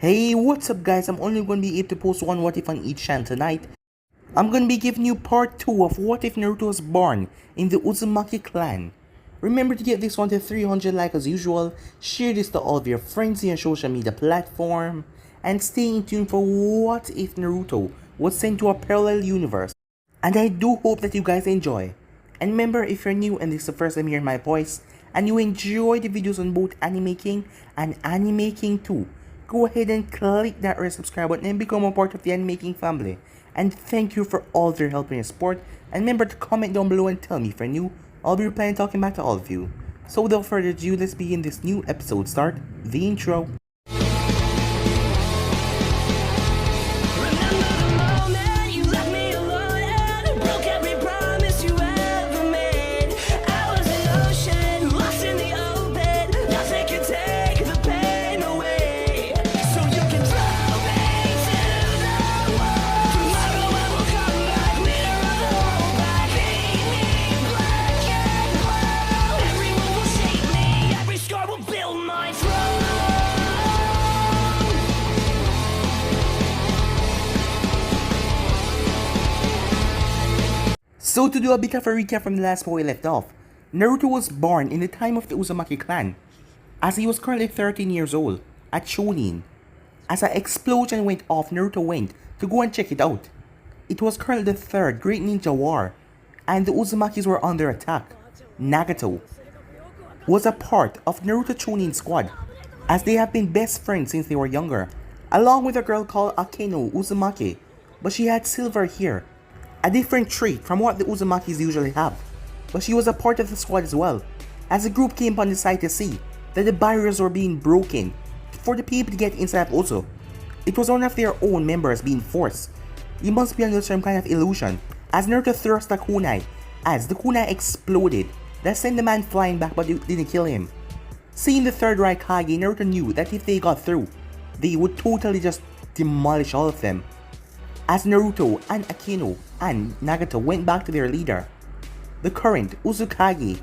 Hey, what's up guys? I'm only going to be able to post one what if on each channel tonight. I'm going to be giving you part 2 of what if Naruto was born in the Uzumaki clan. Remember to get this one to 300 likes as usual, share this to all of your friends in your social media platform, and stay in tune for what if Naruto was sent to a parallel universe. And I do hope that you guys enjoy. And remember, if you're new and this is the first time hearing my voice, and you enjoy the videos on both Anime King and Anime King 2, go ahead and click that red subscribe button and become a part of the Anime King family. And thank you for all their help and your support. And remember to comment down below and tell me if you're new. I'll be replying and talking back to all of you. So without further ado, let's begin this new episode. Start the intro. So to do a bit of a recap from the last part we left off, Naruto was born in the time of the Uzumaki clan, as he was currently 13 years old, at Shonin. As an explosion went off, Naruto went to go and check it out. It was currently the third Great Ninja War, and the Uzumakis were under attack. Nagato was a part of Naruto Chunin squad, as they have been best friends since they were younger, along with a girl called Akeno Uzumaki, but she had silver hair, a different trait from what the Uzumakis usually have, but she was a part of the squad as well, as the group came upon the site to see that the barriers were being broken for the people to get inside also. It was one of their own members being forced. It must be under some kind of illusion, as Naruto thrust a kunai, as the kunai exploded, that sent the man flying back but it didn't kill him. Seeing the third Raikage, Naruto knew that if they got through, they would totally just demolish all of them. As Naruto and Akeno and Nagato went back to their leader, the current Uzukage,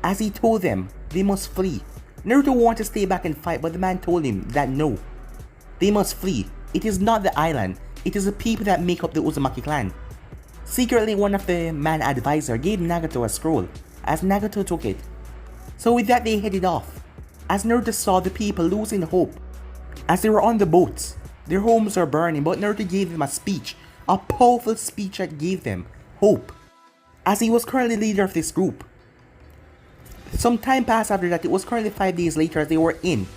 as he told them they must flee. Naruto wanted to stay back and fight, but the man told him that no, they must flee. It is not the island, it is the people that make up the Uzumaki clan. Secretly, one of the man advisor gave Nagato a scroll, as Nagato took it. So with that they headed off, as Naruto saw the people losing hope, as they were on the boats. Their homes were burning, but Naruto gave them a speech, a powerful speech that gave them hope, as he was currently leader of this group. Some time passed after that. It was currently 5 days later as they were in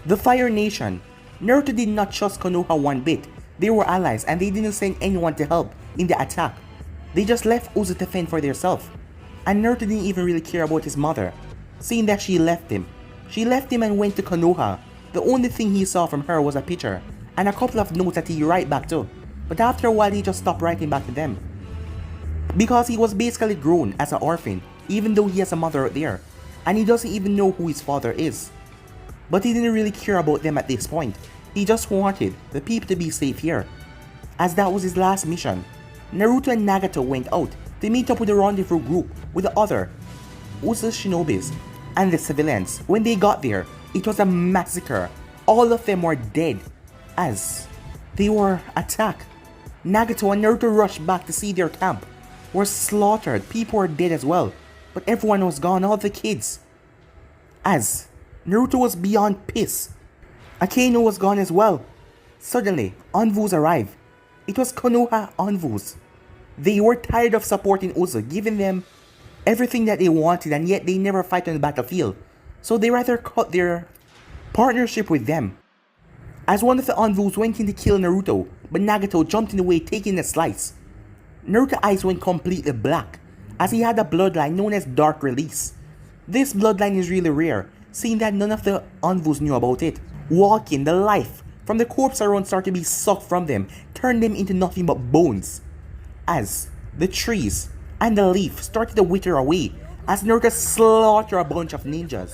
the Fire Nation. Naruto did not trust Konoha one bit. They were allies and they didn't send anyone to help in the attack. They just left Uzu to fend for themselves. And Naruto didn't even really care about his mother, seeing that she left him. She left him and went to Konoha. The only thing he saw from her was a picture and a couple of notes that he write back to, but after a while he just stopped writing back to them, because he was basically grown as an orphan, even though he has a mother out there, and he doesn't even know who his father is. But he didn't really care about them at this point. He just wanted the people to be safe here, as that was his last mission. Naruto and Nagato went out to meet up with the rendezvous group with the other Uzu shinobis and the civilians. When they got there, it was a massacre. All of them were dead, as they were attacked. Nagato and Naruto rushed back to see their camp were slaughtered. People were dead as well, but everyone was gone, all the kids. As Naruto was beyond pissed. Akeno was gone as well. Suddenly, envoys arrived. It was Konoha envoys. They were tired of supporting Uzu, giving them everything that they wanted, and yet they never fight on the battlefield. So they rather cut their partnership with them. As one of the envoys went in to kill Naruto, but Nagato jumped in the way, taking a slice. Naruto's eyes went completely black, as he had a bloodline known as Dark Release. This bloodline is really rare, seeing that none of the envoys knew about it. Walking, the life from the corpse around started to be sucked from them, turned them into nothing but bones. As the trees and the leaf started to wither away, as Naruto slaughtered a bunch of ninjas.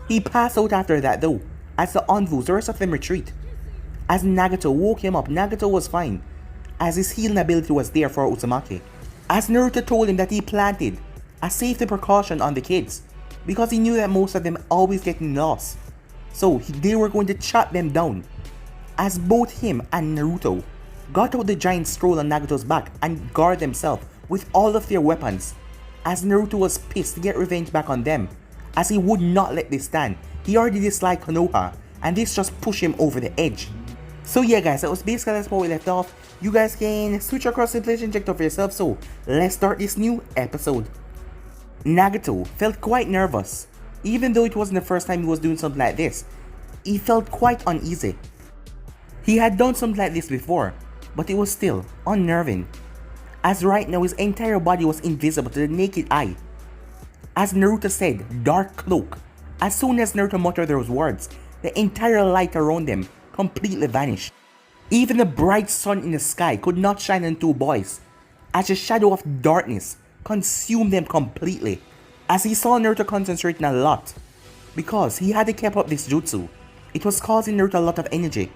He passed out after that though, as the envoys, the rest of them retreat. As Nagato woke him up, Nagato was fine, as his healing ability was there for Uzumaki. As Naruto told him that he planted a safety precaution on the kids, because he knew that most of them always getting lost. So they were going to chop them down. as both him and Naruto got out the giant scroll on Nagato's back and guarded themselves with all of their weapons, as Naruto was pissed to get revenge back on them, as he would not let this stand. He already disliked Konoha, and this just pushed him over the edge. So yeah guys, that was basically that's where we left off. You guys can switch across the place and check it out for yourself, so let's start this new episode. Nagato felt quite nervous. Even though it wasn't the first time he was doing something like this, he felt quite uneasy. He had done something like this before, but it was still unnerving, as right now his entire body was invisible to the naked eye. As Naruto said, dark cloak. As soon as Naruto muttered those words, the entire light around them completely vanished. Even the bright sun in the sky could not shine on two boys, as the shadow of darkness consumed them completely. As he saw Naruto concentrating a lot, because he had to keep up this jutsu, it was causing Naruto a lot of energy,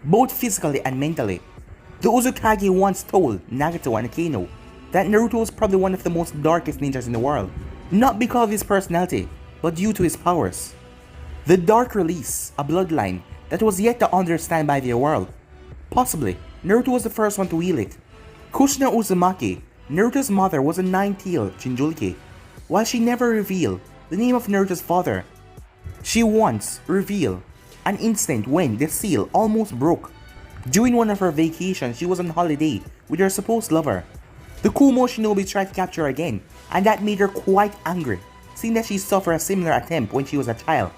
both physically and mentally. The Uzumaki once told Nagato and Akainu that Naruto was probably one of the most darkest ninjas in the world, not because of his personality, but due to his powers. The dark release, a bloodline that was yet to understand by the world. Possibly, Naruto was the first one to wield it. Kushina Uzumaki, Naruto's mother, was a nine-tailed Jinchuriki. While she never revealed the name of Naruto's father, she once revealed an incident when the seal almost broke. During one of her vacations, she was on holiday with her supposed lover. The Kumo shinobi tried to capture her again, and that made her quite angry, seeing that she suffered a similar attempt when she was a child.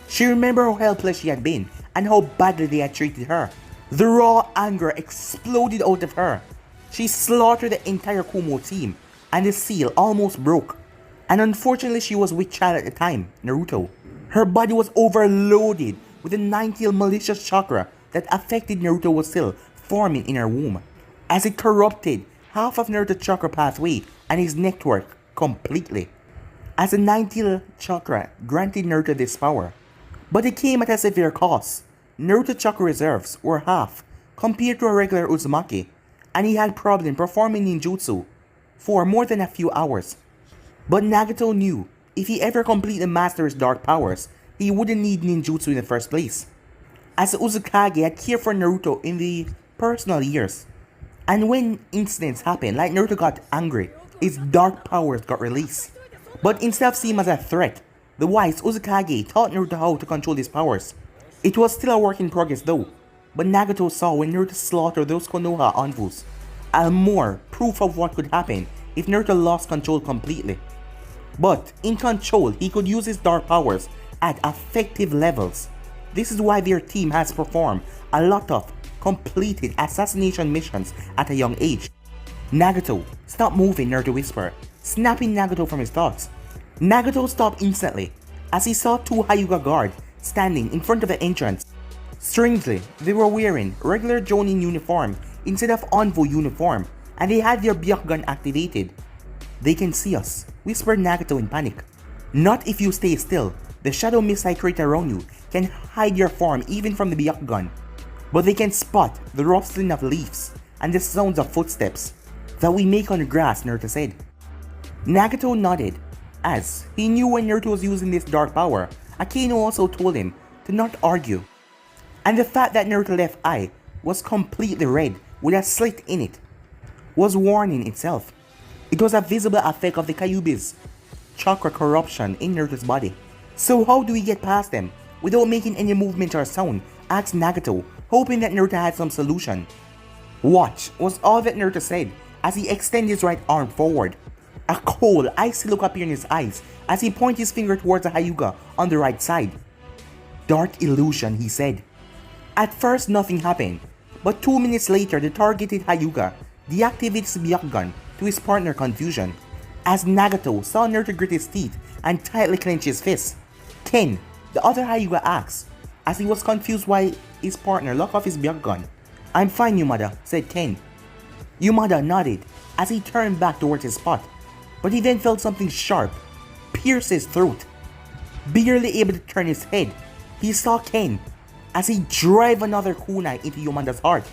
She remembered how helpless she had been and how badly they had treated her. The raw anger exploded out of her. She slaughtered the entire Kumo team, and the seal almost broke. And unfortunately, she was with child at the time, Naruto. Her body was overloaded with the nine-tailed malicious chakra that affected Naruto was still forming in her womb, as it corrupted half of Naruto's chakra pathway and his network completely. As the nine-tailed chakra granted Naruto this power, but it came at a severe cost. Naruto's chakra reserves were half compared to a regular Uzumaki, and he had problem performing ninjutsu for more than a few hours. But Nagato knew if he ever completely mastered his dark powers, he wouldn't need ninjutsu in the first place, as the Uzumaki had cared for Naruto in the personal years. And when incidents happened, like Naruto got angry, his dark powers got released. But instead of seeing him as a threat, the wise Uzumaki taught Naruto how to control his powers. It was still a work in progress though, but Nagato saw when Naruto slaughtered those Konoha Anvus, and more proof of what could happen if Naruto lost control completely. But in control, he could use his dark powers at effective levels. This is why their team has performed a lot of completed assassination missions at a young age. Nagato, stop moving, Naruto whispered, snapping Nagato from his thoughts. Nagato stopped instantly as he saw two Hyuga guards standing in front of the entrance. Strangely, they were wearing regular Jonin uniform instead of Anvu uniform, and they had their Byakugan activated. They can see us, whispered Nagato in panic. Not if you stay still. The shadow mist I create around you can hide your form even from the Byakugan, but they can spot the rustling of leaves and the sounds of footsteps that we make on the grass, Naruto said. Nagato nodded, as he knew when Naruto was using this dark power. Akainu also told him to not argue, and the fact that Naruto's left eye was completely red with a slit in it was warning itself. It was a visible effect of the Kyuubi's chakra corruption in Naruto's body. So how do we get past them without making any movement or sound? Asked Nagato, hoping that Naruto had some solution. Watch was all that Naruto said as he extended his right arm forward. A cold, icy look appeared in his eyes as he pointed his finger towards the Hyuga on the right side. Dark illusion, he said. At first nothing happened, but 2 minutes later the targeted Hyuga deactivated his Byakugan to his partner confusion, as Nagato saw Naruto grit his teeth and tightly clench his fists. Ken, the other Hyuga, asked, as he was confused why his partner locked off his Byakugan. I'm fine, Yamada, said Ken. Yamada nodded as he turned back towards his spot, but he then felt something sharp pierce his throat. Barely able to turn his head, he saw Ken as he drove another kunai into Yamada's heart.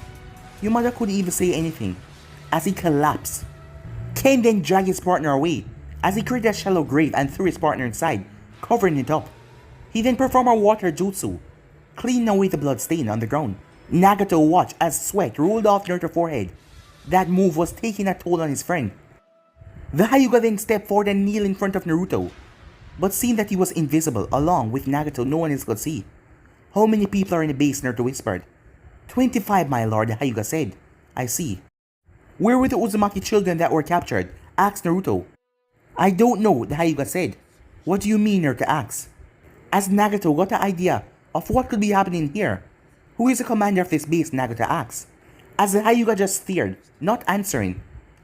Yamada couldn't even say anything as he collapsed. Ken then dragged his partner away as he created a shallow grave and threw his partner inside, covering it up. He then performed a water jutsu, cleaning away the blood stain on the ground. Nagato watched as sweat rolled off Naruto's forehead. That move was taking a toll on his friend. The Hyuga then stepped forward and kneeled in front of Naruto, but seeing that he was invisible along with Nagato, no one else could see. How many people are in the base? Naruto whispered. 25, my lord, the Hyuga said. I see. Where were the Uzumaki children that were captured? Asked Naruto. I don't know, the Hyuga said. What do you mean? Naruto asked. As Nagato got the idea of what could be happening here. Who is the commander of this base? Nagato asked. As the Hyuga just stared, not answering.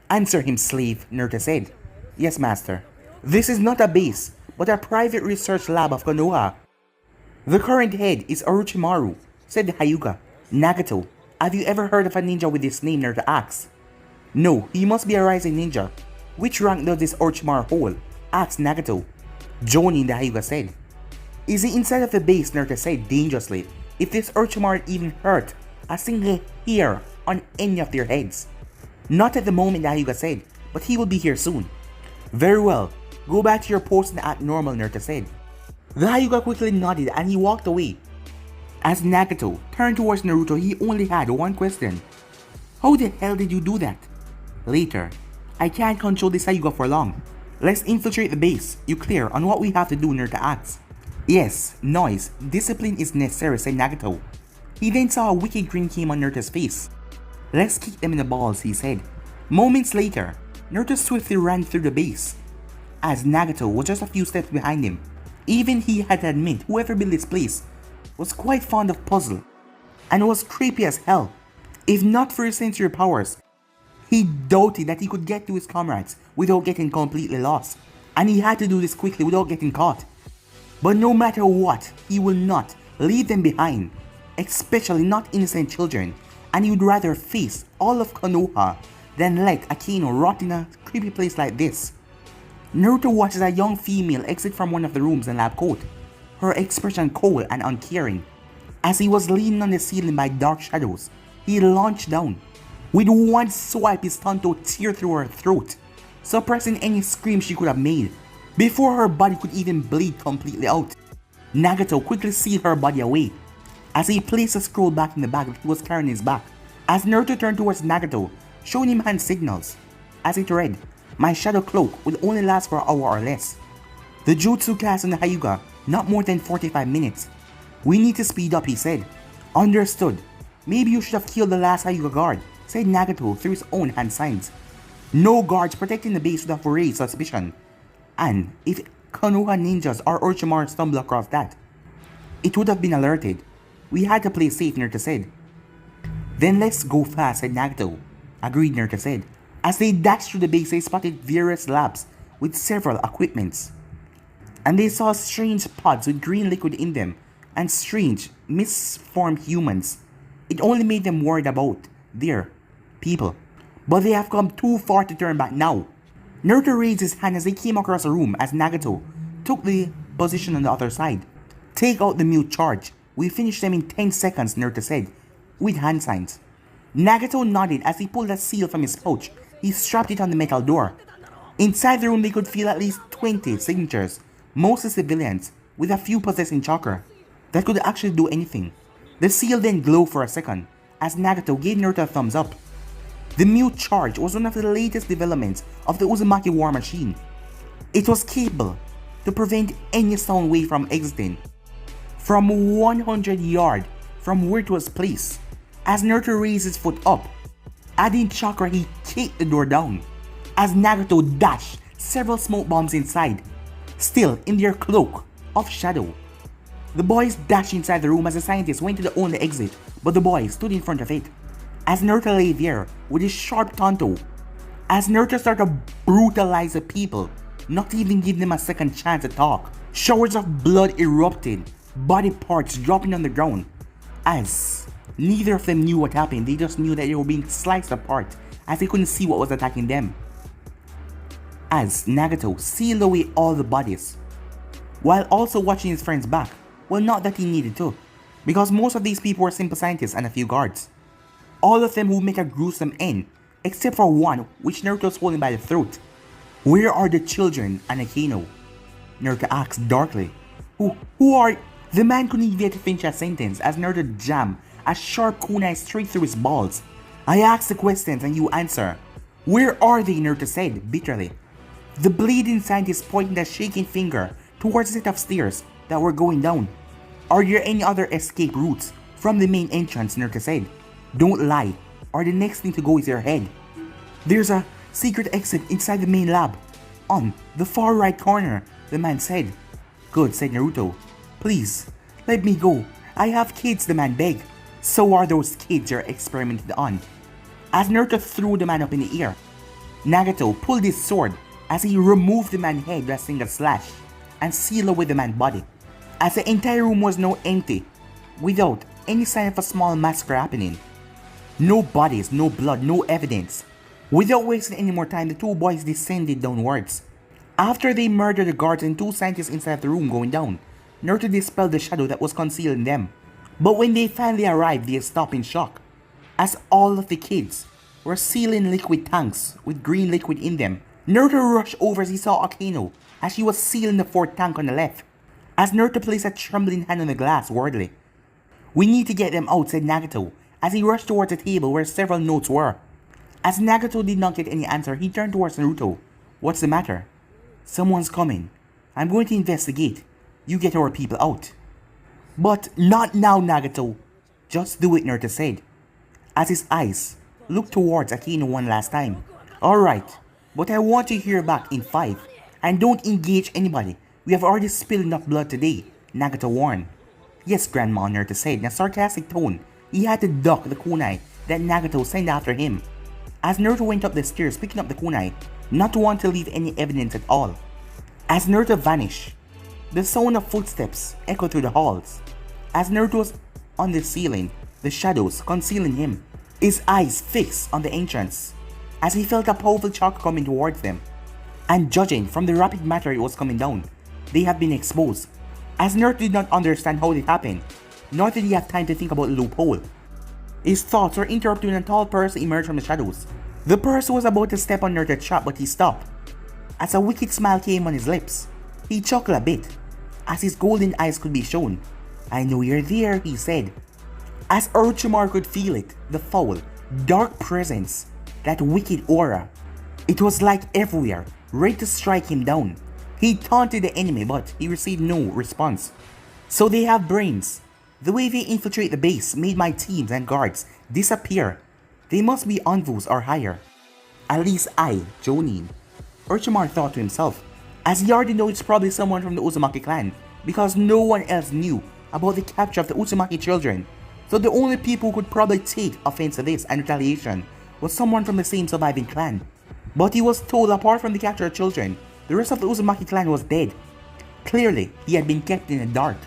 Answer him, slave, Naruto said. Yes, master. This is not a base, but a private research lab of Konoha. The current head is Orochimaru, said the Hyuga. Nagato, have you ever heard of a ninja with this name? Naruto asked. No, he must be a rising ninja. Which rank does this Orochimaru hold? Asked Nagato. Jonin, the Hyuga said. Is he inside of the base? Naruto said dangerously. If this Orochimaru even hurt a single hair on any of their heads. Not at the moment, the Hyuga said, but he will be here soon. Very well, go back to your post and act normal, Naruto said. The Hyuga quickly nodded and he walked away. As Nagato turned towards Naruto, he only had one question. How the hell did you do that? Later. I can't control this Hyuga for long. Let's infiltrate the base. You clear on what we have to do, Naruto asked. Yes, noise. Discipline is necessary, said Nagato. He then saw a wicked grin came on Naruto's face. Let's kick them in the balls, he said. Moments later, Naruto swiftly ran through the base. As Nagato was just a few steps behind him. Even he had to admit whoever built this place was quite fond of puzzle and was creepy as hell. If not for his sensory powers, he doubted that he could get to his comrades without getting completely lost, and he had to do this quickly without getting caught. But no matter what, he will not leave them behind, especially not innocent children, and he would rather face all of Konoha than let Akino rot in a creepy place like this. Naruto watches a young female exit from one of the rooms in lab coat, her expression cold and uncaring. As he was leaning on the ceiling by dark shadows, he launched down. With one swipe, his tanto teared through her throat, suppressing any scream she could have made, before her body could even bleed completely out. Nagato quickly sealed her body away, as he placed a scroll back in the bag that he was carrying in his back. As Naruto turned towards Nagato, showing him hand signals, as it read, "My shadow cloak will only last for an hour or less. The jutsu cast on the Hyuga, not more than 45 minutes. We need to speed up," he said. Understood. Maybe you should have killed the last Hyuga guard, said Nagato through his own hand signs. No guards protecting the base would have raised suspicion. And if Konoha ninjas or Orochimaru stumbled across that, it would have been alerted. We had to play safe, Naruto said. Then let's go fast, said Nagato. Agreed, Naruto said. As they dashed through the base, they spotted various labs with several equipments. And they saw strange pods with green liquid in them and strange, misformed humans. It only made them worried about their people. But they have come too far to turn back now. Naruto raised his hand as they came across a room as Nagato took the position on the other side. Take out the mute charge. We finish them in 10 seconds, Naruto said, with hand signs. Nagato nodded as he pulled a seal from his pouch. He strapped it on the metal door. Inside the room they could feel at least 20 signatures, mostly civilians, with a few possessing chakra that could actually do anything. The seal then glowed for a second as Nagato gave Naruto a thumbs up. The mute charge was one of the latest developments of the Uzumaki war machine. It was capable to prevent any sound wave from exiting from 100 yards from where it was placed. As Naruto raised his foot up, adding chakra, he kicked the door down. As Nagato dashed several smoke bombs inside, still in their cloak of shadow. The boys dashed inside the room as the scientists went to the only exit, but the boy stood in front of it. As Naruto lay there with his sharp tanto, as Naruto started to brutalize the people, not even give them a second chance to talk. Showers of blood erupted, body parts dropping on the ground. As neither of them knew what happened, they just knew that they were being sliced apart as they couldn't see what was attacking them. As Nagato sealed away all the bodies, while also watching his friends back. Well, not that he needed to, because most of these people were simple scientists and a few guards. All of them who met a gruesome end, except for one which Naruto was holding by the throat. Where are the children and Akino? Naruto asked darkly. Who are... The man couldn't even get to finish a sentence as Naruto jammed a sharp kunai straight through his balls. I ask the questions and you answer. Where are they? Naruto said bitterly. The bleeding scientist pointed a shaking finger towards a set of stairs that were going down. Are there any other escape routes from the main entrance? Naruto said. Don't lie, or the next thing to go is your head. There's a secret exit inside the main lab. On the far right corner, the man said. Good, said Naruto. Please, let me go. I have kids, the man begged. So are those kids you're experimented on. As Naruto threw the man up in the air, Nagato pulled his sword as he removed the man's head with a single slash and sealed away the man's body. As the entire room was now empty, without any sign of a small massacre happening. No bodies, no blood, no evidence. Without wasting any more time, the two boys descended downwards. After they murdered the guards and two scientists inside the room going down, Naruto dispelled the shadow that was concealed in them. But when they finally arrived, they stopped in shock, as all of the kids were sealing liquid tanks with green liquid in them. Naruto rushed over as he saw Akeno as she was sealing the fourth tank on the left. As Naruto placed a trembling hand on the glass wordly. We need to get them out, said Nagato, as he rushed towards the table where several notes were. As Nagato did not get any answer, he turned towards Naruto. What's the matter? Someone's coming. I'm going to investigate. You get our people out. But not now, Nagato. Just do it, Naruto said, as his eyes looked towards Akeno one last time. Alright, but I want to hear back in 5. And don't engage anybody. We have already spilled enough blood today, Nagato warned. Yes, Grandma, Naruto said in a sarcastic tone. He had to duck the kunai that Nagato sent after him. As Naruto went up the stairs picking up the kunai, not to want to leave any evidence at all. As Naruto vanished, the sound of footsteps echoed through the halls. As Naruto was on the ceiling, the shadows concealing him, his eyes fixed on the entrance, as he felt a powerful shock coming towards them. And judging from the rapid manner it was coming down, they had been exposed. As Naruto did not understand how it happened, nor did he have time to think about the loophole. His thoughts were interrupted when a tall person emerged from the shadows. The person was about to step on Naruto's trap, but he stopped. As a wicked smile came on his lips, he chuckled a bit, as his golden eyes could be shown. I know you're there, he said. As Orochimaru could feel it, the foul, dark presence, that wicked aura. It was like everywhere, ready to strike him down. He taunted the enemy, but he received no response. So they have brains. The way they infiltrate the base made my teams and guards disappear. They must be envoys or higher. At least I, Jonin. Orochimaru thought to himself, as he already knew it's probably someone from the Uzumaki clan, because no one else knew about the capture of the Uzumaki children. So the only people who could probably take offense to this and retaliation was someone from the same surviving clan. But he was told apart from the captured children, the rest of the Uzumaki clan was dead. Clearly, he had been kept in the dark.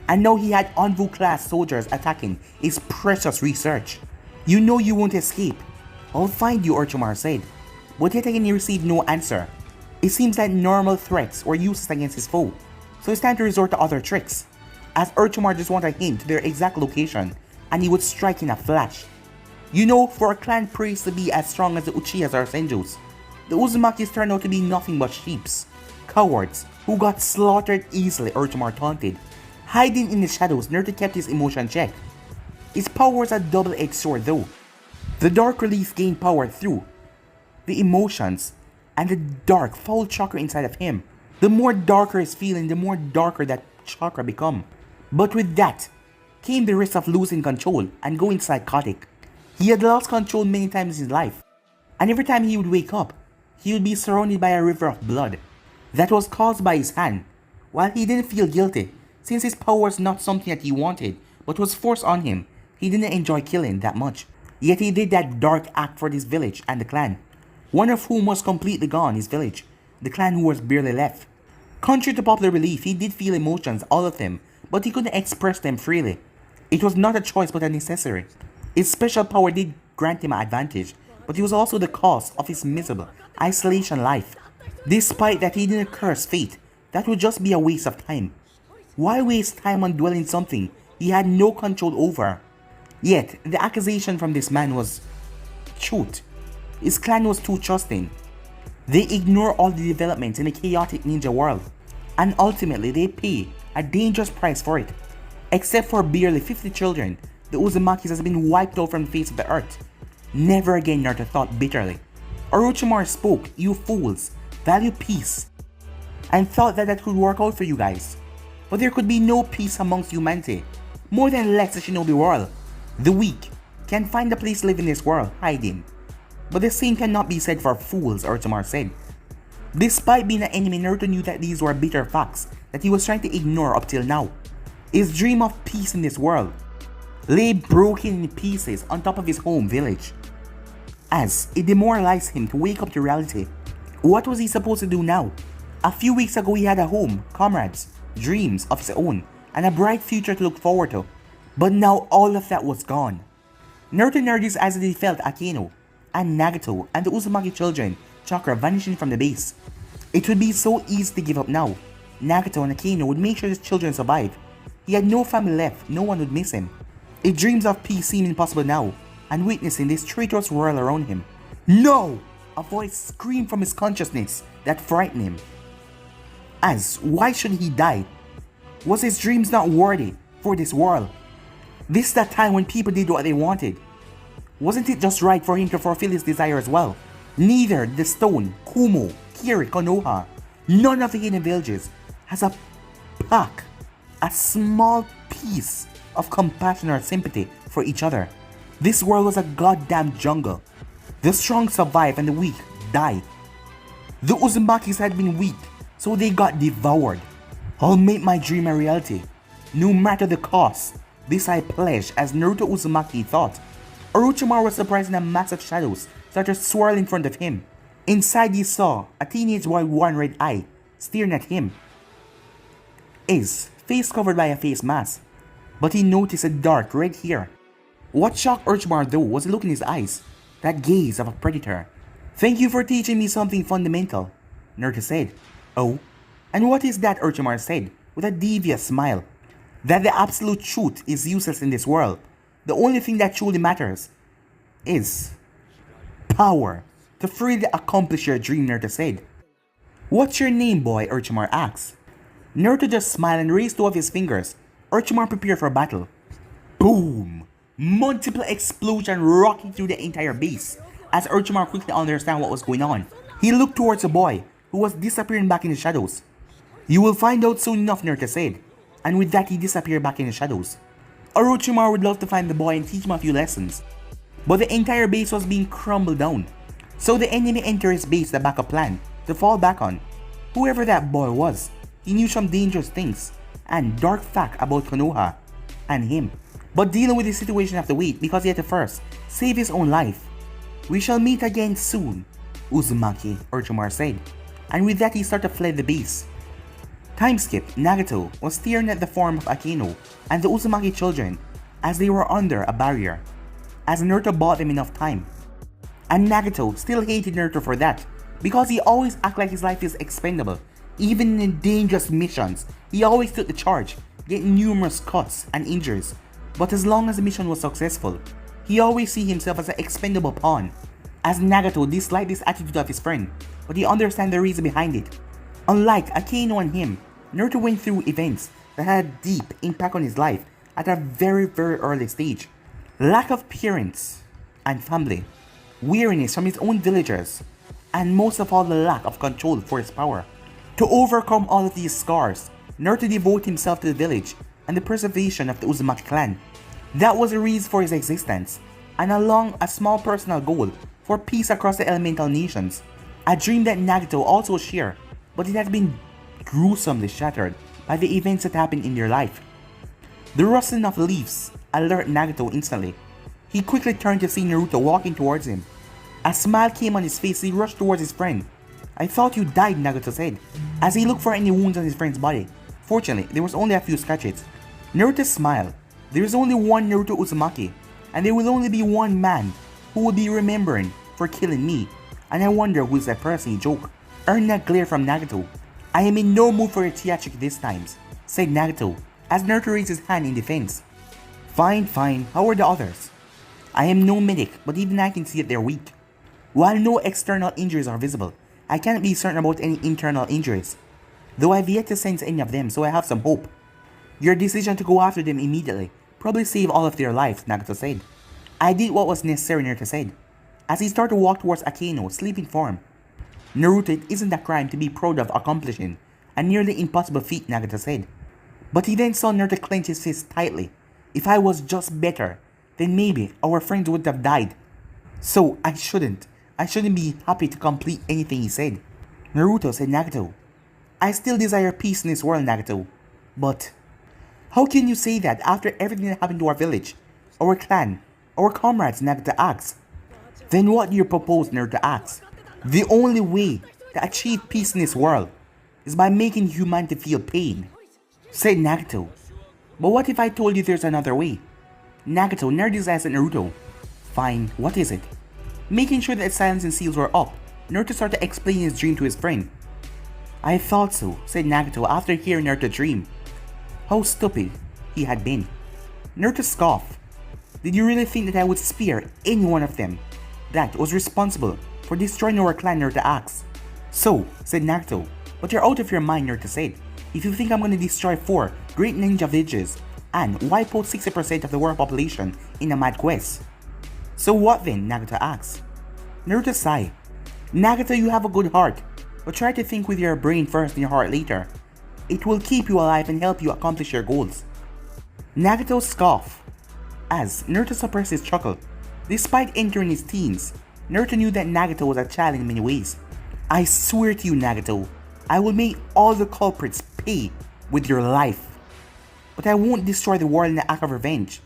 And now he had envoy-class soldiers attacking his precious research. You know you won't escape. I'll find you, Orochimaru said. But yet again he received no answer. It seems that normal threats were useless against his foe, so it's time to resort to other tricks. As Orochimaru just wanted a hint to their exact location, and he would strike in a flash. You know, for a clan praised to be as strong as the Uchihas or Senjus, the Uzumakis turned out to be nothing but sheeps. Cowards who got slaughtered easily, Orochimaru taunted. Hiding in the shadows, Naruto kept his emotion checked. His power was a double-edged sword though. The dark relief gained power through the emotions and the dark, foul chakra inside of him. The more darker his feeling, the more darker that chakra become. But with that came the risk of losing control and going psychotic. He had lost control many times in his life, and every time he would wake up, he would be surrounded by a river of blood that was caused by his hand. While he didn't feel guilty, since his power was not something that he wanted, but was forced on him, he didn't enjoy killing that much. Yet he did that dark act for his village and the clan, one of whom was completely gone, his village, the clan who was barely left. Contrary to popular belief, he did feel emotions, all of them, but he couldn't express them freely. It was not a choice but a necessary. His special power did grant him an advantage, but it was also the cause of his miserable isolation life. Despite that he didn't curse fate, that would just be a waste of time. Why waste time on dwelling something he had no control over? Yet, the accusation from this man was truth. His clan was too trusting. They ignore all the developments in a chaotic ninja world, and ultimately they pay a dangerous price for it. Except for barely 50 children, the Uzumakis has been wiped out from the face of the earth. Never again, Naruto thought bitterly. Orochimaru spoke, you fools, value peace, and thought that could work out for you guys. But there could be no peace amongst humanity. More than less the shinobi world. The weak can find a place to live in this world, hiding. But the same cannot be said for fools, Orochimaru said. Despite being an enemy, Naruto knew that these were bitter facts that he was trying to ignore up till now. His dream of peace in this world lay broken in pieces on top of his home village, as it demoralized him to wake up to reality. What was he supposed to do now? A few weeks ago he had a home, comrades, dreams of his own, and a bright future to look forward to. But now all of that was gone. Naruto noticed as he felt Akeno and Nagato and the Uzumaki children chakra vanishing from the base. It would be so easy to give up now. Nagato and Akeno would make sure his children survive. He had no family left, no one would miss him. If dreams of peace seemed impossible now, and witnessing this traitorous world around him. No! A voice screamed from his consciousness that frightened him. As, why should he die? Was his dreams not worthy for this world? This is that time when people did what they wanted. Wasn't it just right for him to fulfill his desire as well? Neither the stone, Kumo, Kiri, Konoha, none of the hidden villages has a pack, a small piece of compassion or sympathy for each other. This world was a goddamn jungle. The strong survive and the weak die. The Uzumakis had been weak, so they got devoured. I'll make my dream a reality, no matter the cost. This I pledge, as Naruto Uzumaki thought. Orochimaru was surprised when a mass of shadows started swirling in front of him. Inside he saw a teenage boy with one red eye staring at him. His face covered by a face mask, but he noticed a dark red hair. What shocked Orochimaru though was the look in his eyes, that gaze of a predator. Thank you for teaching me something fundamental, Naruto said. Oh, and what is that? Orochimaru said, with a devious smile. That the absolute truth is useless in this world. The only thing that truly matters is power to freely accomplish your dream, Naruto said. What's your name, boy? Orochimaru asked. Naruto just smiled and raised two of his fingers. Orochimaru prepared for battle. Boom! Multiple explosions rocking through the entire base. As Orochimaru quickly understood what was going on, he looked towards the boy, who was disappearing back in the shadows. You will find out soon enough, Naruto said. And with that he disappeared back in the shadows. Orochimaru would love to find the boy and teach him a few lessons, but the entire base was being crumbled down. So the enemy entered his base, the backup plan, to fall back on. Whoever that boy was, he knew some dangerous things, and dark fact about Konoha and him. But dealing with the situation have to wait because he had to first save his own life. We shall meet again soon, Uzumaki, Orochimaru said. And with that he started to fled the base. Time skip, Nagato was staring at the form of Akeno and the Uzumaki children as they were under a barrier, as Naruto bought them enough time. And Nagato still hated Naruto for that, because he always acted like his life is expendable. Even in dangerous missions, he always took the charge, getting numerous cuts and injuries. But as long as the mission was successful, he always see himself as an expendable pawn. As Nagato disliked this attitude of his friend, but he understands the reason behind it. Unlike Akeno and him, Naruto went through events that had a deep impact on his life at a very early stage. Lack of parents and family, weariness from his own villagers, and most of all the lack of control for his power. To overcome all of these scars, Naruto devoted himself to the village and the preservation of the Uzumaki clan. That was the reason for his existence, and along a small personal goal for peace across the elemental nations. A dream that Nagato also shared, but it had been gruesomely shattered by the events that happened in their life. The rustling of leaves alerted Nagato instantly. He quickly turned to see Naruto walking towards him. A smile came on his face as he rushed towards his friend. I thought you died, Nagato said, as he looked for any wounds on his friend's body. Fortunately, there was only a few scratches. Naruto smiled. There is only one Naruto Uzumaki, and there will only be one man who will be remembering for killing me. And I wonder who is that person, he joked. Earning a glare from Nagato. I am in no mood for your theatrics this time, said Nagato, as Naruto raised his hand in defense. Fine, how are the others? I am no medic, but even I can see that they're weak. While no external injuries are visible, I cannot be certain about any internal injuries, though I have yet to sense any of them, so I have some hope. Your decision to go after them immediately Probably save all of their lives, Nagato said. I did what was necessary, Naruto said, as he started to walk towards Akeno's sleeping form. Naruto, it isn't a crime to be proud of accomplishing a nearly impossible feat, Nagato said. But he then saw Naruto clench his fist tightly. If I was just better, then maybe our friends would have died. So I shouldn't be happy to complete anything, he said. Naruto said, Nagato, I still desire peace in this world, Nagato. But how can you say that after everything that happened to our village, our clan, our comrades, Nagato asked. Then what do you propose, Naruto asked? The only way to achieve peace in this world is by making humanity feel pain, said Nagato. But what if I told you there's another way? Nagato narrowed his eyes at Naruto. Fine, what is it? Making sure that the silencing seals were up, Naruto started explaining his dream to his friend. I thought so, said Nagato after hearing Naruto's dream. How stupid he had been. Naruto scoffed. Did you really think that I would spare any one of them that was responsible for destroying our clan, Naruto asked. So, said Nagato, but you're out of your mind, Naruto said. If you think I'm gonna destroy 4 great ninja villages and wipe out 60% of the world population in a mad quest. So what then, Nagato asked. Naruto sighed. Nagato, you have a good heart, but try to think with your brain first and your heart later. It will keep you alive and help you accomplish your goals. Nagato scoffed as Naruto suppressed his chuckle. Despite entering his teens, Naruto knew that Nagato was a child in many ways. I swear to you, Nagato, I will make all the culprits pay with your life. But I won't destroy the world in the act of revenge.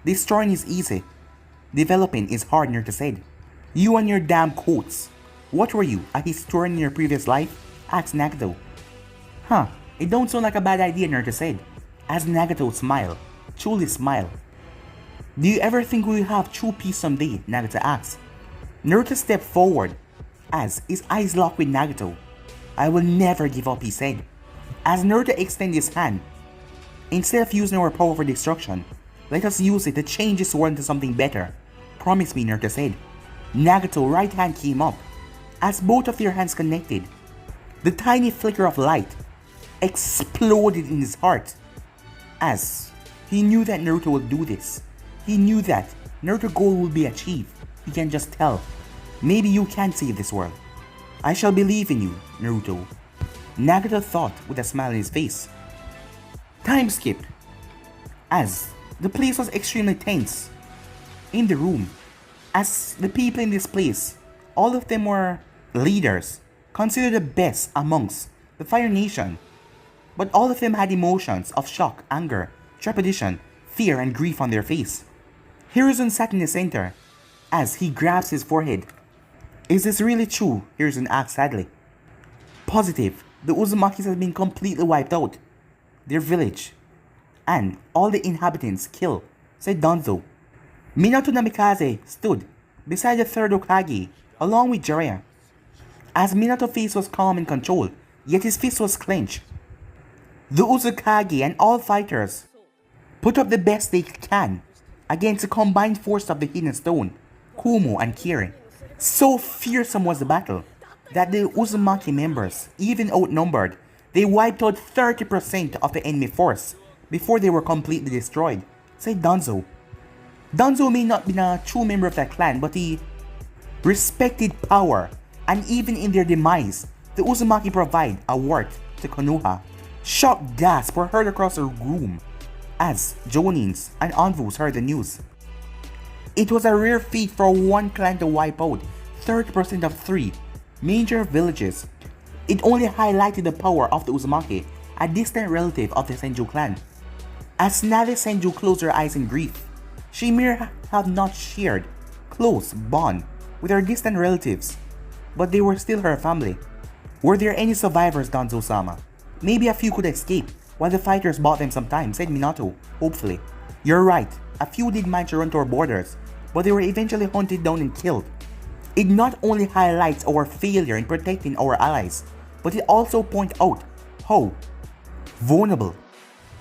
Destroying is easy. Developing is hard, Naruto said. You and your damn quotes. What were you, a historian in your previous life? Asked Nagato. Huh, it don't sound like a bad idea, Naruto said, as Nagato smiled, truly smiled. Do you ever think we'll have true peace someday? Nagato asked. Naruto stepped forward as his eyes locked with Nagato. I will never give up, he said. As Naruto extended his hand, instead of using our power for destruction, let us use it to change this world into something better. Promise me, Naruto said. Nagato's right hand came up. As both of their hands connected, the tiny flicker of light exploded in his heart. As he knew that Naruto would do this. He knew that Naruto's goal will be achieved. He can just tell. Maybe you can save this world. I shall believe in you, Naruto. Nagato thought with a smile on his face. Time skipped. As the place was extremely tense. In the room, as the people in this place, all of them were leaders, considered the best amongst the Fire Nation. But all of them had emotions of shock, anger, trepidation, fear, and grief on their face. Hiruzen sat in the center, as he grabs his forehead. Is this really true? Hiruzen asked sadly. Positive, the Uzumakis have been completely wiped out. Their village, and all the inhabitants killed, said Danzo. Minato Namikaze stood beside the third Hokage, along with Jiraiya. As Minato's face was calm and controlled, yet his fist was clenched. The Uzumaki and all fighters put up the best they can against the combined force of the Hidden Stone, Kumo and Kiri. So fearsome was the battle that the Uzumaki members, even outnumbered, they wiped out 30% of the enemy force before they were completely destroyed, said Danzo. Danzo may not be a true member of that clan, but he respected power, and even in their demise, the Uzumaki provide a worth to Konoha. Shocked gasps were heard across the room as Jonins and envoys heard the news. It was a rare feat for one clan to wipe out 30% of 3 major villages. It only highlighted the power of the Uzumaki, a distant relative of the Senju clan. As Nade Senju closed her eyes in grief, she may have not shared close bond with her distant relatives, but they were still her family. Were there any survivors, Danzo-sama? Maybe a few could escape while the fighters bought them some time, said Minato, hopefully. You're right, a few did manage to run to our borders, but they were eventually hunted down and killed. It not only highlights our failure in protecting our allies, but it also points out how vulnerable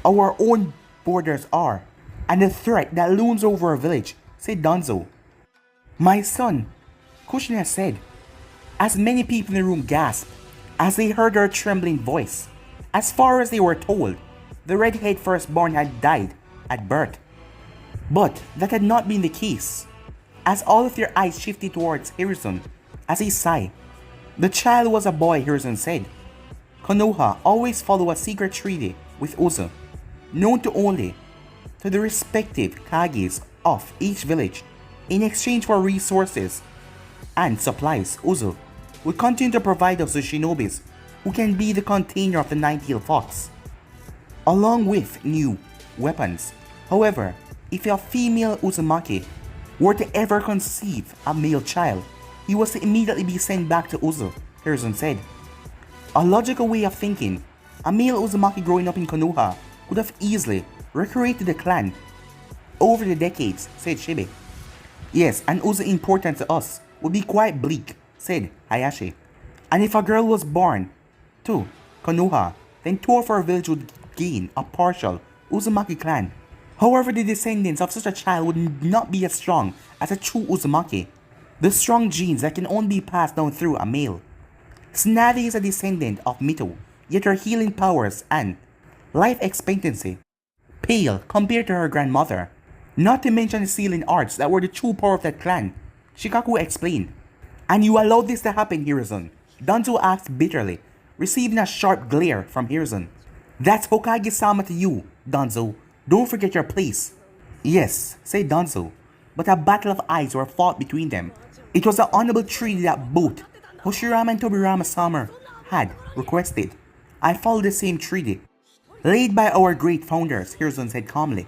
our own borders are and the threat that looms over our village, said Danzo. My son, Kushina said, as many people in the room gasped as they heard her trembling voice. As far as they were told, the redhead firstborn had died at birth. But that had not been the case, as all of their eyes shifted towards Hiruzen as he sighed. The child was a boy, Hiruzen said. Konoha always followed a secret treaty with Uzu, known to only to the respective Kages of each village. In exchange for resources and supplies, Uzu would continue to provide us with shinobis who can be the container of the Nine-Tailed Fox, along with new weapons. However, if a female Uzumaki were to ever conceive a male child, he was to immediately be sent back to Uzu, Hiruzen said. A logical way of thinking, a male Uzumaki growing up in Konoha could have easily recreated the clan over the decades, said Shibe. Yes, and Uzu's importance to us would be quite bleak, said Hayashi. And if a girl was born to Konoha, then two of our village would gain a partial Uzumaki clan. However, the descendants of such a child would not be as strong as a true Uzumaki, the strong genes that can only be passed down through a male. Tsunade is a descendant of Mito, yet her healing powers and life expectancy pale compared to her grandmother, not to mention the sealing arts that were the true power of that clan, Shikaku explained. And you allowed this to happen, Hiruzen? Danzo asked bitterly, receiving a sharp glare from Hiruzen. That's Hokage-sama to you, Danzo. Don't forget your place. Yes, said Danzo, but a battle of eyes were fought between them. It was an honorable treaty that both Hoshirama and Tobirama-sama had requested. I followed the same treaty, laid by our great founders, Hiruzen said calmly.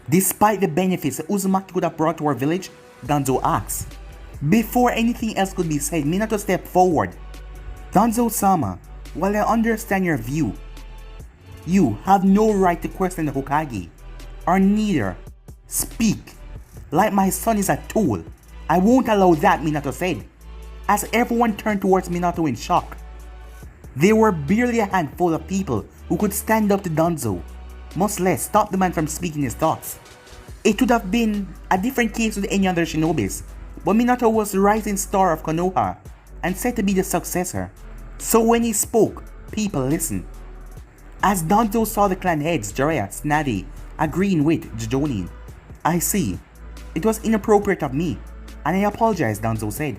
Despite the benefits that Uzumaki could have brought to our village, Danzo asked. Before anything else could be said, Minato stepped forward. Danzo-sama, while I understand your view, you have no right to question the Hokage, or neither speak like my son is a tool. I won't allow that, Minato said, as everyone turned towards Minato in shock. There were barely a handful of people who could stand up to Danzo, much less stop the man from speaking his thoughts. It would have been a different case with any other shinobis, but Minato was the rising star of Konoha and said to be the successor. So when he spoke, people listened. As Danzo saw the clan heads, Jiraiya, Tsunade, agreeing with Jojonin. I see. It was inappropriate of me, and I apologize, Danzo said.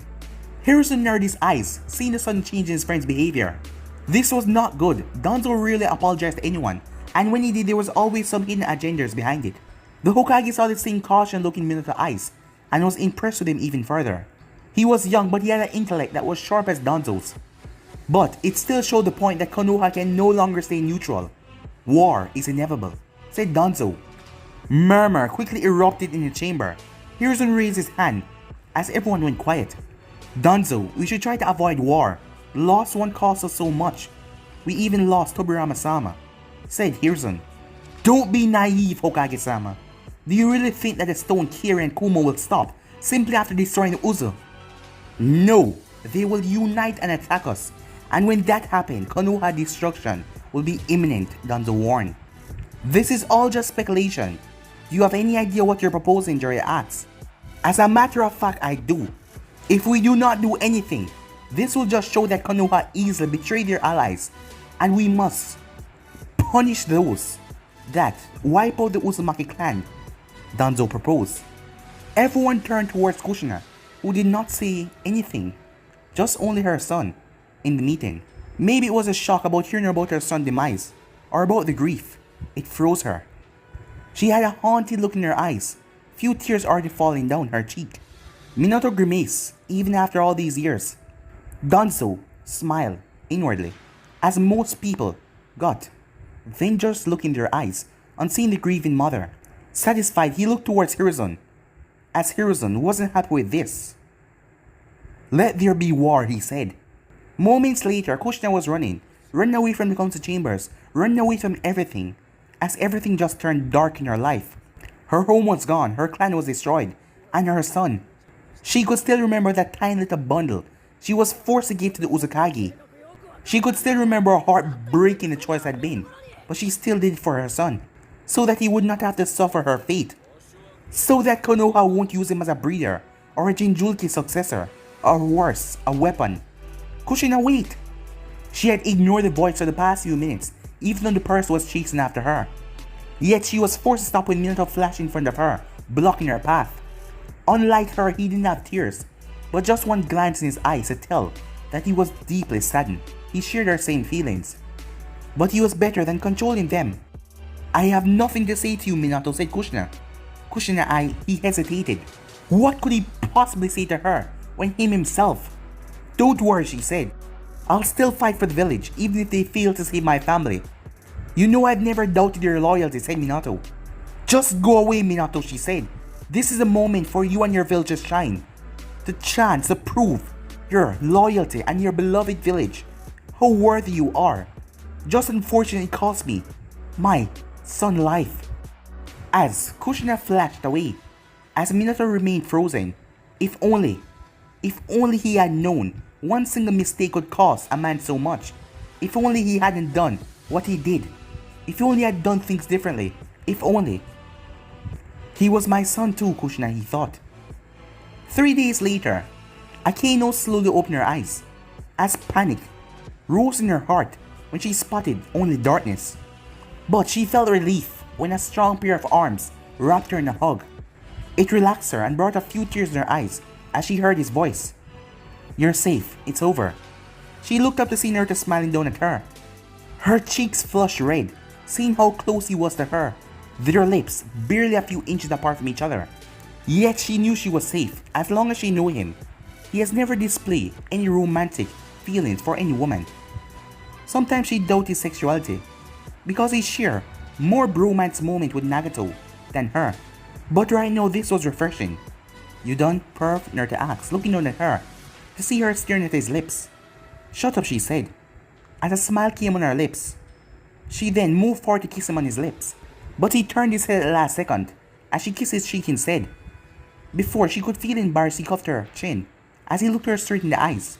Hiruzen narrowed his eyes, seeing the sudden change in his friend's behavior. This was not good. Danzo rarely apologized to anyone, and when he did, there was always some hidden agendas behind it. The Hokage saw the same caution look in Minato's eyes, and was impressed with him even further. He was young, but he had an intellect that was sharp as Danzo's. But it still showed the point that Konoha can no longer stay neutral. War is inevitable, said Danzo. Murmur quickly erupted in the chamber. Hiruzen raised his hand as everyone went quiet. Danzo, we should try to avoid war. The lost one cost us so much. We even lost Tobirama-sama, said Hiruzen. Don't be naive, Hokage-sama. Do you really think that the Stone Kiri and Kumo will stop simply after destroying Uzu? No, they will unite and attack us. And when that happens, Konoha destruction will be imminent, Danzo warned. This is all just speculation. Do you have any idea what you're proposing, Jiraiya asked. As a matter of fact, I do. If we do not do anything, this will just show that Konoha easily betrayed their allies, and we must punish those that wipe out the Uzumaki clan, Danzo proposed. Everyone turned towards Kushina, who did not say anything, just only her son, in the meeting. Maybe it was a shock about hearing about her son's demise, or about the grief. It froze her. She had a haunted look in her eyes, few tears already falling down her cheek. Minato grimaced, even after all these years. Danzo smiled inwardly, as most people got, then just looked in their eyes on seeing the grieving mother. Satisfied, he looked towards Hiruzen, as Hiruzen wasn't happy with this. Let there be war, he said. Moments later, Kushina was running away from the council chambers, running away from everything, as everything just turned dark in her life. Her home was gone, her clan was destroyed, and her son. She could still remember that tiny little bundle she was forced to give to the Uzukage. She could still remember how heartbreaking the choice had been, but she still did it for her son, so that he would not have to suffer her fate. So that Konoha won't use him as a breeder, or a Jinchuriki successor, or worse, a weapon. Kushina, wait! She had ignored the voice for the past few minutes, even though the person was chasing after her. Yet she was forced to stop when Minato flashed in front of her, blocking her path. Unlike her, he didn't have tears, but just one glance in his eyes to tell that he was deeply saddened. He shared her same feelings, but he was better than controlling them. "I have nothing to say to you, Minato," said Kushina. He hesitated. What could he possibly say to her when him himself? "Don't worry," she said. "I'll still fight for the village, even if they fail to save my family. You know I've never doubted your loyalty," said Minato. "Just go away, Minato," she said. "This is a moment for you and your village to shine. The chance to prove your loyalty and your beloved village, how worthy you are. Just unfortunately it cost me my son life." As Kushina flashed away, as Minato remained frozen, if only he had known one single mistake could cost a man so much. If only he hadn't done what he did. If only he had done things differently. If only. He was my son too, Kushina, he thought. 3 days later, Akeno slowly opened her eyes, as panic rose in her heart when she spotted only darkness. But she felt relief when a strong pair of arms wrapped her in a hug. It relaxed her and brought a few tears in her eyes as she heard his voice. "You're safe, it's over." She looked up to see Naruto smiling down at her. Her cheeks flushed red, seeing how close he was to her, their lips barely a few inches apart from each other. Yet she knew she was safe as long as she knew him. He has never displayed any romantic feelings for any woman. Sometimes she doubted his sexuality, because he shared more bromance moment with Nagato than her. But right now this was refreshing. "You done, Perv?" Naruto asked, looking down at her to see her staring at his lips. "Shut up," she said, as a smile came on her lips. She then moved forward to kiss him on his lips, but he turned his head at the last second as she kissed his cheek instead. Before she could feel embarrassed, he cuffed her chin as he looked her straight in the eyes.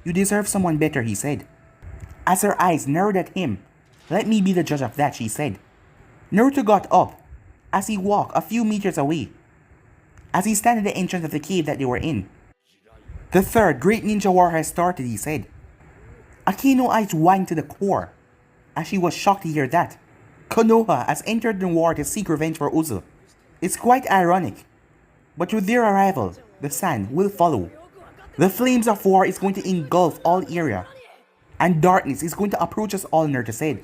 "You deserve someone better," he said. As her eyes narrowed at him, "Let me be the judge of that," she said. Naruto got up as he walked a few meters away, as he stood at the entrance of the cave that they were in. "The third great ninja war has started," he said. Akeno's eyes widened to the core as she was shocked to hear that. Konoha has entered the war to seek revenge for Uzu. It's quite ironic, but with their arrival, the sun will follow. The flames of war is going to engulf all area, and darkness is going to approach us all, Naruto said.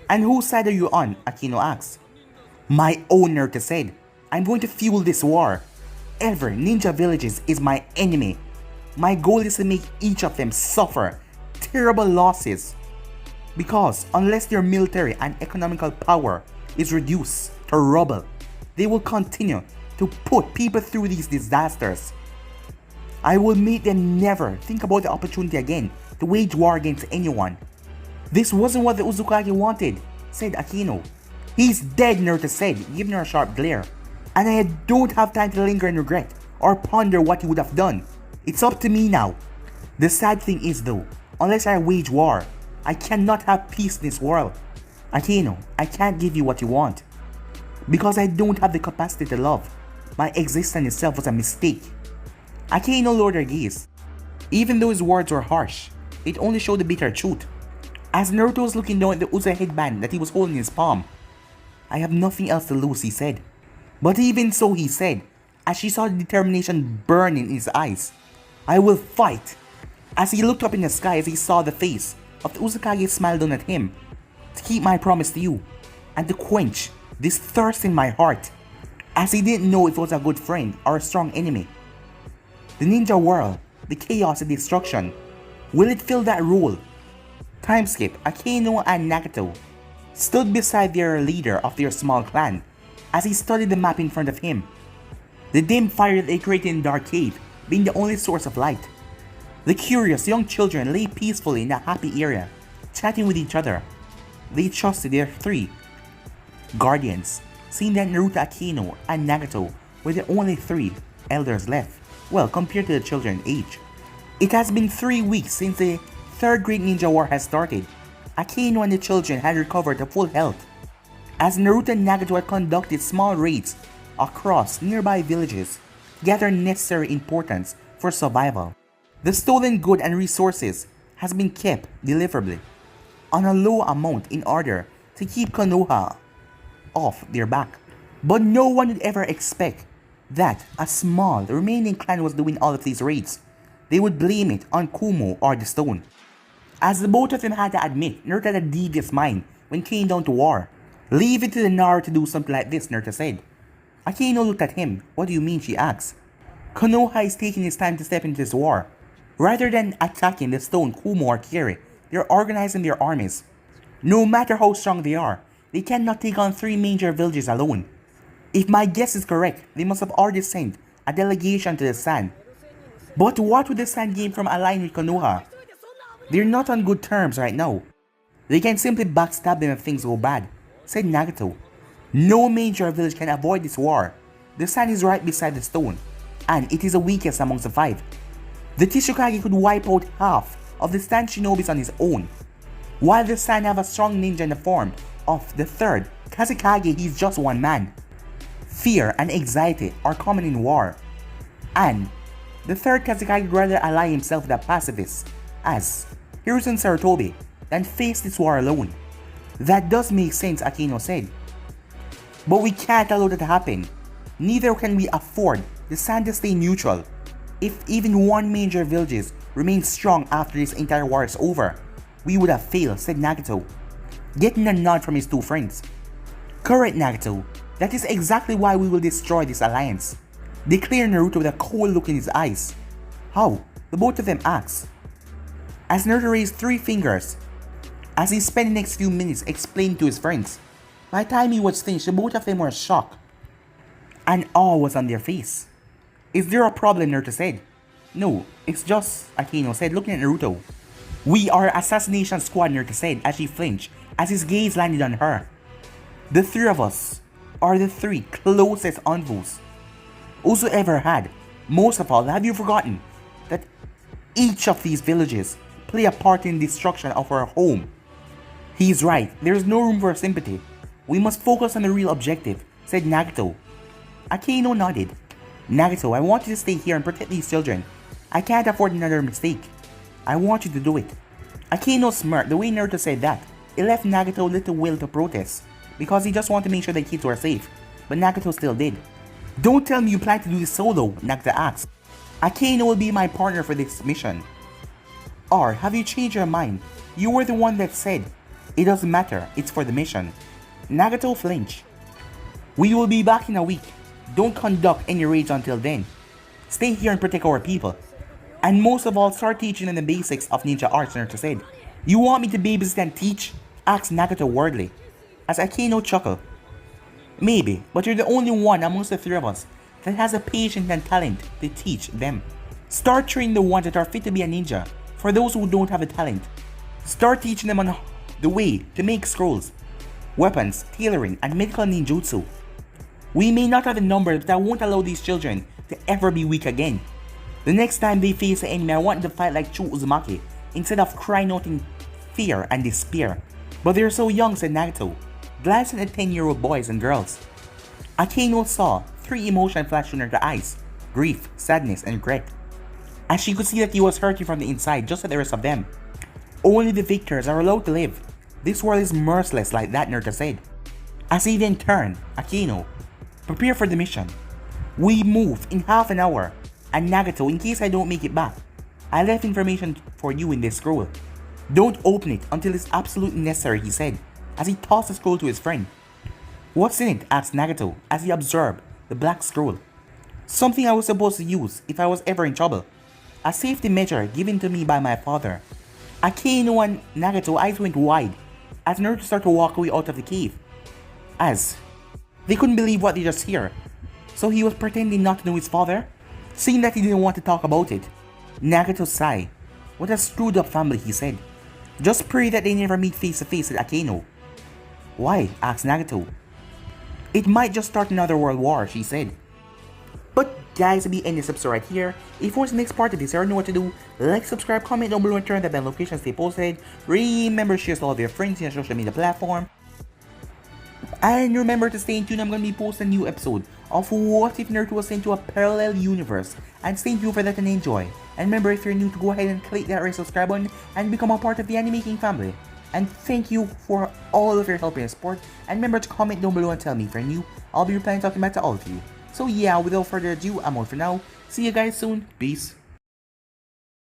"And whose side are you on?" Akeno asked. "My own," Naruto said. "I'm going to fuel this war. Every ninja villages is my enemy. My goal is to make each of them suffer terrible losses. Because unless their military and economical power is reduced to rubble, they will continue to put people through these disasters. I will make them never think about the opportunity again to wage war against anyone." "This wasn't what the Uzumaki wanted," said Akeno. "He's dead," Naruto said, giving her a sharp glare. "And I don't have time to linger in regret or ponder what he would have done. It's up to me now. The sad thing is though, unless I wage war, I cannot have peace in this world. Akeno, I can't give you what you want. Because I don't have the capacity to love. My existence itself was a mistake." Akeno lowered her gaze. Even though his words were harsh, it only showed the bitter truth. As Naruto was looking down at the Uza headband that he was holding in his palm. "I have nothing else to lose," he said. But even so, he said, as she saw the determination burning in his eyes, "I will fight." As he looked up in the sky as he saw the face of the Uzumaki smile down at him, "To keep my promise to you, and to quench this thirst in my heart," as he didn't know if it was a good friend or a strong enemy. The ninja world, the chaos and destruction, will it fill that role? Time skip, Akeno and Nagato stood beside their leader of their small clan as he studied the map in front of him. The dim fire that they created in the dark cave being the only source of light. The curious young children lay peacefully in a happy area, chatting with each other. They trusted their three guardians, seeing that Naruto, Akeno, and Nagato were the only three elders left, well, compared to the children's age. It has been 3 weeks since the third great ninja war has started. Akeno and the children had recovered to full health, as Naruto and Nagato had conducted small raids across nearby villages, gathering necessary importance for survival. The stolen goods and resources has been kept deliverably on a low amount in order to keep Konoha off their back. But no one would ever expect that a small remaining clan was doing all of these raids, they would blame it on Kumo or the stone. As the both of them had to admit, Naruto had a devious mind when it came down to war. Leave it to the Naruto to do something like this, Naruto said. Akaino looked at him. What do you mean, she asked. Konoha is taking his time to step into this war. Rather than attacking the stone Kumo or Kiri, they are organizing their armies. No matter how strong they are, they cannot take on 3 major villages alone. If my guess is correct, they must have already sent a delegation to the Sand. But what would the Sand gain from allying with Konoha? They're not on good terms right now. They can simply backstab them if things go bad, said Nagato. No major village can avoid this war. The Sand is right beside the stone, and it is the weakest amongst the 5. The Tishikage could wipe out half of the Sand Shinobis on his own. While the Sand have a strong ninja in the form of the 3rd Kazekage, he is just one man. Fear and anxiety are common in war, and the 3rd Kazekage would rather ally himself with a pacifist as Hiruzen Sarutobi than face this war alone. That does make sense, Akaino said. But we can't allow that to happen. Neither can we afford the Sand to stay neutral. If even one major village remains strong after this entire war is over, we would have failed, said Nagato, getting a nod from his 2 friends. Correct, Nagato. That is exactly why we will destroy this alliance, declared Naruto with a cold look in his eyes. How? The both of them asked. As Naruto raised 3 fingers, as he spent the next few minutes explaining to his friends. By the time he was finished, the both of them were shocked, and awe was on their face. Is there a problem, Naruto said. No, it's just, Akaino said, looking at Naruto. We are assassination squad, Naruto said as she flinched as his gaze landed on her. The 3 of us are the 3 closest envoys Uzu ever had. Most of all, have you forgotten that each of these villages play a part in the destruction of our home? He's right, there is no room for sympathy. We must focus on the real objective, said Nagato. Akaino nodded. Nagato, I want you to stay here and protect these children. I can't afford another mistake. I want you to do it. Akaino smirked. The way Naruto said that, it left Nagato little will to protest, because he just wanted to make sure the kids were safe, but Nagato still did. Don't tell me you plan to do this solo, Nagato asked. Akaino will be my partner for this mission. Or have you changed your mind? You were the one that said, it doesn't matter, it's for the mission. Nagato flinched. We will be back in a week. Don't conduct any raids until then. Stay here and protect our people. And most of all, start teaching them the basics of ninja arts, Naruto said. You want me to babysit and teach? Asked Nagato worriedly, as Akaino chuckled. Maybe, but you're the only one amongst the 3 of us that has the patience and talent to teach them. Start training the ones that are fit to be a ninja. For those who don't have the talent, start teaching them on the way to make scrolls, weapons, tailoring, and medical ninjutsu. We may not have the numbers, but that won't allow these children to ever be weak again. The next time they face the enemy, I want them to fight like true Uzumaki, instead of crying out in fear and despair. But they're so young, said Nagato, glancing at 10-year-old boys and girls. Akaino saw 3 emotions flash through her eyes: grief, sadness, and regret, as she could see that he was hurting from the inside just like the rest of them. Only the victors are allowed to live. This world is merciless like that, Naruto said. As he then turned, Akaino, prepare for the mission. We move in half an hour, and Nagato, in case I don't make it back, I left information for you in this scroll. Don't open it until it's absolutely necessary, he said, as he tossed the scroll to his friend. What's in it? Asked Nagato as he observed the black scroll. Something I was supposed to use if I was ever in trouble. A safety measure given to me by my father. Akaino and Nagato eyes went wide as Naruto started to walk away out of the cave, as they couldn't believe what they just heard. So he was pretending not to know his father? Seeing that he didn't want to talk about it, Nagato sighed. What a screwed up family, he said. Just pray that they never meet face to face with Akaino. Why? Asked Nagato. It might just start another world war, she said. But guys, we end this episode right here. If you want the next part of this, you already know what to do. Like, subscribe, comment down below, and turn that bell notification stay posted. Remember to share to all of your friends in your social media platform. And remember to stay in tune. I'm going to be posting a new episode of What If Naruto was sent to a parallel universe. And stay tuned for that and enjoy. And remember, if you're new, to go ahead and click that red subscribe button and become a part of the Anime King family. And thank you for all of your help and support. And remember to comment down below and tell me if you're new. I'll be replying and talking back to all of you. So yeah, without further ado, I'm out for now. See you guys soon. Peace.